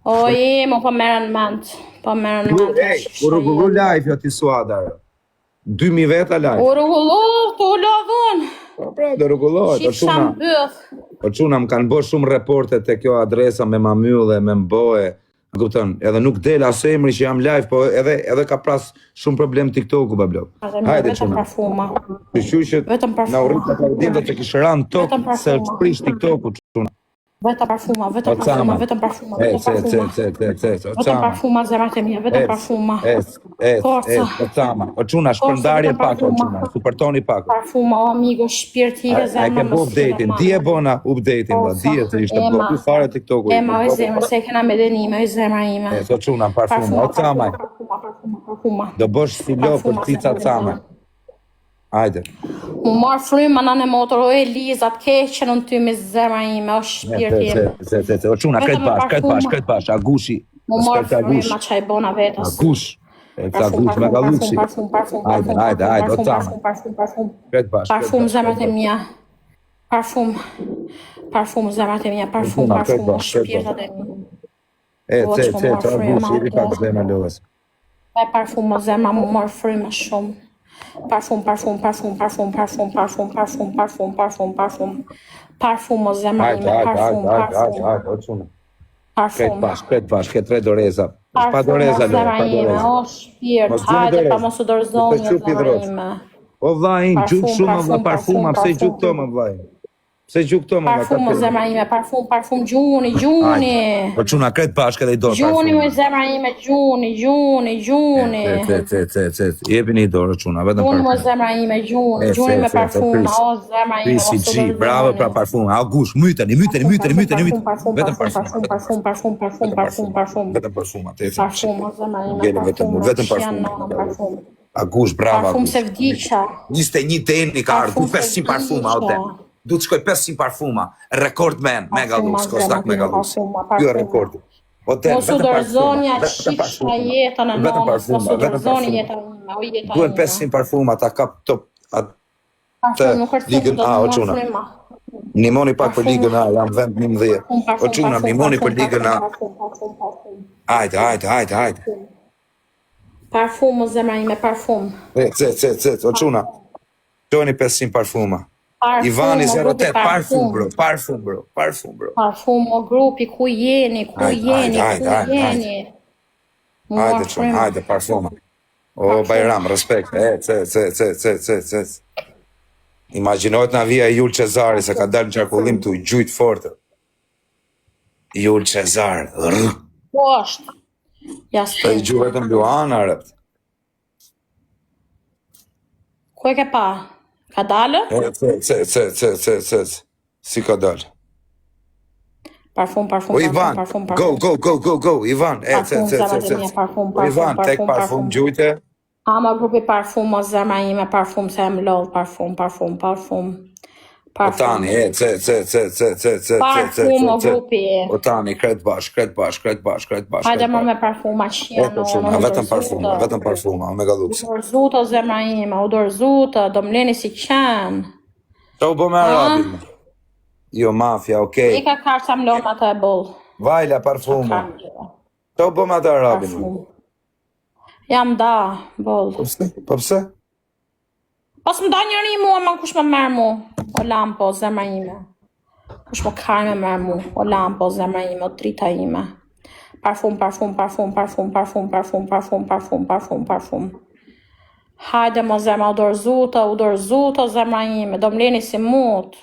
Oj, mo po merren mend. Po merren mend. U rregullu live jo ti Suada. 2000 veta live. U rregullu, tu lavon. Po pra, do rregullohet, po çuna. Po çuna më kanë bërë shumë reporte te kjo adresa me Mamyll dhe me Mboe. Kupton, edhe nuk del as emri që jam live, po edhe ka pras shumë problem TikToku bablok. Hajde çuna. Parfuma. Vetëm parfuma. Na urrit ta dimë të kishë rënë tok se prish TikToku çuna. Vetëm parfuma. Vetëm parfuma. Vetëm parfuma zemrat e mia, vetëm parfuma. Ocama. O çuna shpërndarje pak o çuna, supertoni pak. Parfuma o amigo, shpirti i zemrës. Ai ke update-in, di e bona update-in, di se ishte bloku fare TikToku. Ema o zemra, se kena me denime, o zemra ime. O çuna parfuma, ocama. Parfuma. Do bësh filo për cica ocama. Hajde. Mu marë fryma në motor, o Eliza, të keqen në ty me zemra ime, o shpirti ime. O quna, kret bash, agushi. Mu marë fryma që i bona vetës. Agush. Agush me galushi. Hajde, o tama. Kret bash. Parfum zemrat e mija. Parfum zemrat e mija, parfum, shpirtat e mija. Agush, i pak zemra lëvës. Parfum o zemra, mu marë fryma shumë. Parfum o zemra ime, Kret bash, ke 3 doreza. Pa doreza o zemra ime, o shpirt, hajde pa mos u dorzoni o zemra ime. O vlajin, gjuk shumë më parfuma, pse gjuk to më vlajin? Pse gjuk to më parfum o zemra ime, parfum, gjuni. Po çuna kret bashkë edhe i dorë parfum. Gjuni o zemra ime, gjuni. Jepini i dorë çuna, vetëm parfum. Gjuni o zemra ime, gjuni me parfum, o zemra ime. Prisi, bravo pra parfum. Augush, myteni. Vetëm parfum. Vetëm parfum, o zemra ime, vetëm parfum. Agush, bravo. Parfum se vdiqa. 21 teni ka ardhur 500 parfuma o tem. Du të shkoj 500 parfuma, rekord men, Megalux, Kostak Megalux. Kjo e rekordi. Mos u dorzonja qikshma jetën e nonës, mos u dorzoni jetën ime, o jetën ime. Duen 500 parfuma, ta kap top atë ligën A, o quna. Nimoni pak për ligën A, jam vend 11. O quna, nimoni për ligën A. Hajde. Parfum, o zemra ime, parfum. O quna, qoni 500 parfuma. Ivani 08, parfum bro. Parfum o grupi, ku jeni? Hajde, parfuma. O, Bajram, respekt. Imaginojt na vija Jul Cezari, se ka dalë në qarkullim të gjujt forte. Jul Cezar. Po është. Ta i gjuj vetëm Luana, rëpt. Ku e ke pa? Ka dalë? Si ka dalë? Parfum. O Ivan, go, Ivan. Ivan, tek parfum gjujte. Ama grupi parfum o zemra ime, parfum se më lodh, parfum. Otani, Parfum o grupi. Otani, kret bash. Hajde më me parfuma që janë. Vetëm parfuma, me galuksi. U dorzuta o zemra ime, u dorzuta, do mleni si qenë. Qa u bo me Arabin? Jo, mafja, okej. I ka karqa mlona të e bull. Vajla, parfuma. Qa u bo me atë Arabin? Jam da, bull. Po pse? Pas më da njëri mua, ma kush më merë mu. O lampo, o zemra ime. Kush më kaj me merë mu. O lampo, o zemra ime, o drita ime. Parfum. Hajde më zemra, u dorzuta, o zemra ime. Do mleni si mut.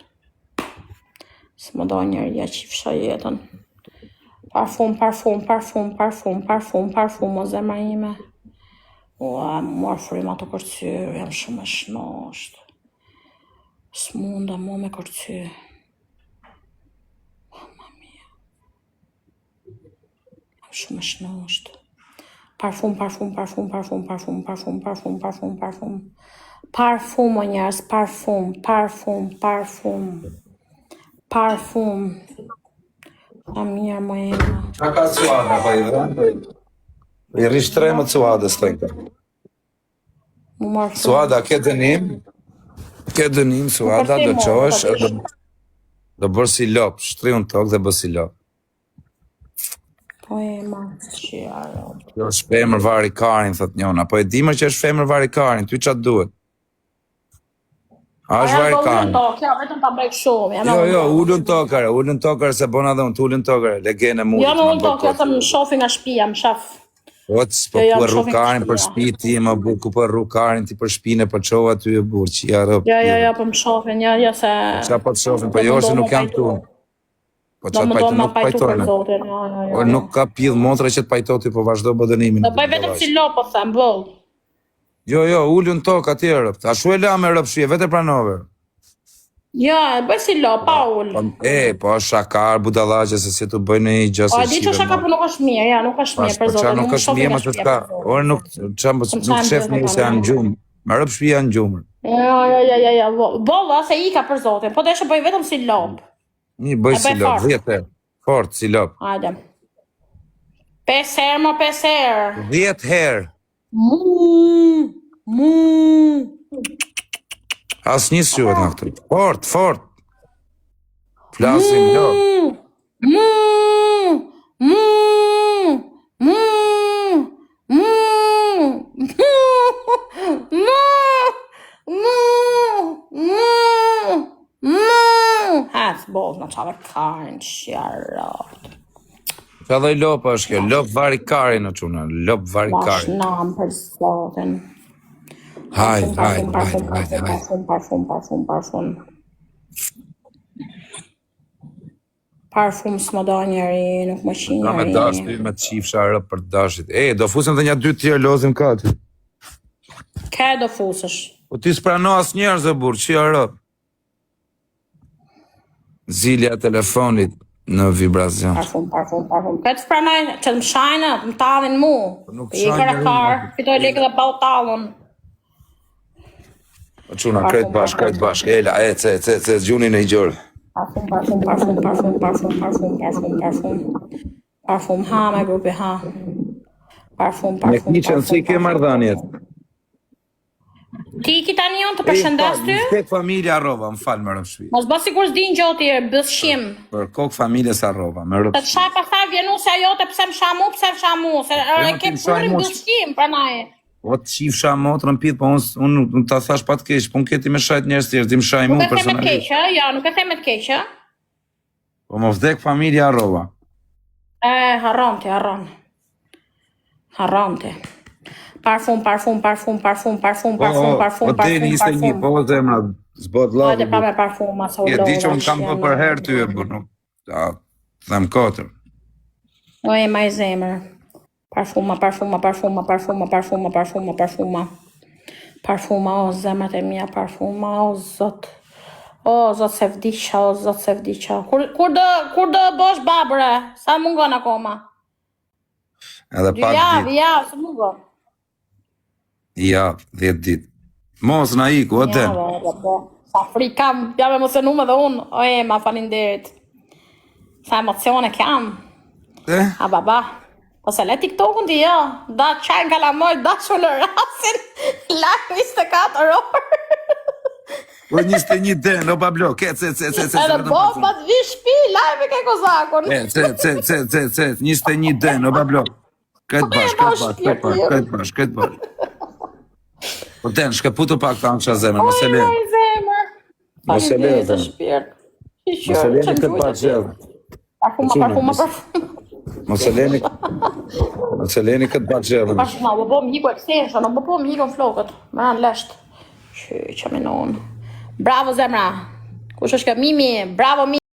Si më do njëri, ja qifësha jetën. Parfum, o zemra ime. Ua, më marë frima të kërcyrë, jam shumë e shnosht. S'munda mu me kërcyrë. Mamma mia. Jam shumë e shnosht. Parfum. Parfum, o njerës, parfum. A mirë, më ema. Qa ka Suada, pa i dhe? I rish 3 më Suadës të të. Suada, ke dënim, Suada, do qosh, do bërë si lop, shtriun tokë dhe bërë si lop. O ema, qëra. Jo, është femër vari karin, thot njona. Po e di më që është femër vari karin, ty qatë duhet? A është vari karin? Kjo, vetëm ta bëj shumë. Jo, ullën tokare, se bona dhe unë të ullën tokare, legene mu. Jo, më ullën tokare, se më shofi nga shpia, më shaf. Po për rrukarin për shpi ti, më bu, ku për rrukarin ti për shpine, për qova ty e burë, që ja rëpë. Jo, për më shofin, jo, se... Qa po të shofin, po jo, se nuk jam tu. Po qatë pajtu nuk pajtojnë. O nuk ka pidhë motra që të pajtoti, po vazhdo bëdënimin. Do bëj vetëm si lopë, po them, bëllë. Jo, ullën tokë ati e rëpë. A shu e la me rëpë shuje, vete pranove. Jo, bëj si lopë, pa ullë. Po është shakar, budalache, se si të bëjnë i gjasë e di që shakar, po nuk është mirë, ja, nuk është mirë, për zote. Nuk është mirë, më të shka. Orë nuk shef një se janë gjumë. Me rëpë shpija janë gjumër. Jo, bolla se i ka për zote, po të eshe bëj vetëm si lopë. Një bëj si lopë, 10 herë. Fort, si lopë. Hajde. 5 herë, më 5 herë. 10 herë. Mu. As një shuhet në këtëri. Fort. Flasim lopë. Hatë bolë në qave karin, shjarot. Qa dhe lopë është kjo, lopë vari karin në quna, lopë vari karin. Bash nam për zotin. Hajde. Parfum s'ma da njeri, nuk më qi njeri. Nga me dash ty me të qifsha rëpë për të dashit. Do fusëm dhe një 2 tjerë lozim ka ty. Ke do fusësh. Po ti s'prano as njerë zë burë, që ja rëpë. Zilja telefonit në vibracion. Parfum. Këtë s'pranoj që të më shajnë, të më talin mu. I karakar, fitoj lekë dhe bau talon. Quna, krejt bashk, Ela, ce, gjunin e i gjërë. Parfum, ha, me grupi, ha. Parfum. Me kiqen, si ke mardhanjet? Ti kita një unë të përshëndes ty? Kek familja arrova, më falë më rëpshvi. Mos bë sikur s'din gjoti, bëzshim. Për kokë familjes arrova, më rëpshvi. Të të shaj pasaj vjenu se ajote pse më shamu, se e ke purim bëzshim, pranaj. O të qifsha motrën pitë, po unë të thash pa të keqë, po unë keti me shajt njerës tjerë, ti më shaj mu personalisht. Nuk e the me të keqë, Po më vdek familja arrova. Harronte. Parfum. O deni ishte një, po zemra, zbot lavë. Hajde pa me parfum, ma sa u lova. Di që unë kam për herë ty e bërë, nuk, them 4. Oje, ma i zemër. Parfuma. Parfuma, o zemrat e mija, parfuma, o zot. O zot se vdiqa. Kur do bosh babëre? Sa mungon akoma? Edhe pak dit. Ja, sa mungon. Ja, 10 dit. Mos na iku, o den. Sa frikam, jam emocionu me dhe unë. Oje, ma falinderit. Sa emocione kam. A baba. Po se le TikTok-un ti jo, da qajnë kalamoj, da shullë rasin, lak 24 orë. Po 21 den, o bablo, ce. Edhe bomba të vi shpi, live e ke kozakun. Ce, 21 den, o bablo. Këtë bash. Po den, shke putu pak të anësha zemër, mos e le. Oj, zemër. Mos e le, zemër. Mos e le në këtë bash gjellë. Parfuma. Mos e leni këtë batë gjellë. Parfuma, më po më hiku extension, më po më hiku në flokët. Më ranë lesht. Që me nonë. Bravo zemra. Kush është kjo Mimi? Bravo Mimi.